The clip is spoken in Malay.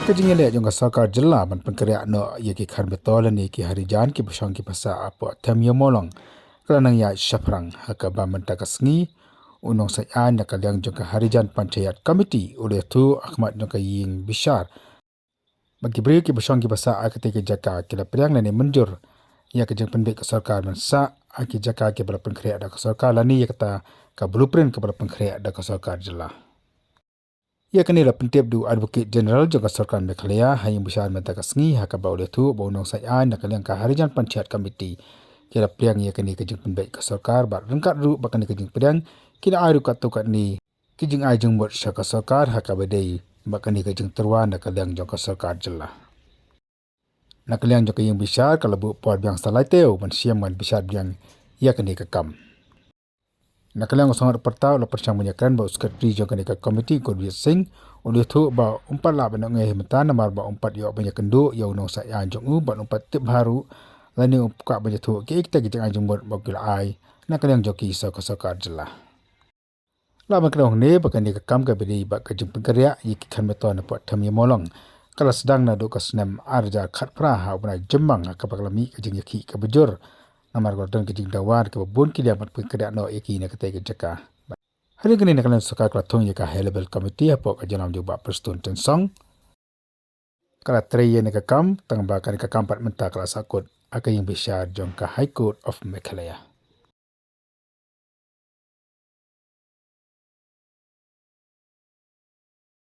Kejingile jong sarkar jilla ban pengkerja no ye ki khar betol ni ki harijan ki besong ki pasa apo temyo molong kelanang ya syafrang haka ba menta kasngi unong sa an ka liang jong harijan panchayat committee oleh tu Ahmad jong ying bishar bagi beri ki besong ki pasa akate ki jaka ki la priang ni menjur ya ke jeng pendek ke sarkar man sa aki jaka ki bala pengkerja da ke sarkar lani ya kata ka blueprint ke bala pengkerja da ke sarkar jilla. Ia kini la pentip du Advocate General juga sarkar Meghalaya hayang besar menta kasngi haka ba oleh tu bonong sayan nak liang ka harijan panchayat committee kira priang ia kini kejeng penbaik ke sarkar ba rengkat ru ba kini kejeng priang kira aru katu kat ni kejeng ajeng buat syaka sarkar haka badai ba kini kejeng terwan nak liang jong ka sarkar jela. Nak liang jong yang besar kalau bu por biang salai teu ban siam ban besar biang ia kini kekam. Nakalang sangat pertau la persang menyakan ba sekretari jong kanika komiti Gurpreet Singh oleh tu ba umpat la ban ngai metan namar ba umpat yo banyak kendu yo nong sa ya jong u ba umpat tip baru lani upka banyak tu ke ikta ki jang jong ba gil ai nakalang joki sa ka sarkar jela. La ban krong ne ba kanika kam ka bedi ba ka jeng pengkerja yik kan meton pa thamya molong kala sedang na do ka snam arja khat pra ha ba jemang ka baklami ka jeng yaki ka bejur namar gordon ke jing dawar ke bun ki liamat pengkerja no eki na kete ke jaka. Hari kini nakalan sarkar kelathong ya ka high level committee apo ka janam juga Preston Tensong. Kala treye ne ka kam tang ba ka kam pat menta kala sakut aka yang besar jong ka High Court of Meghalaya.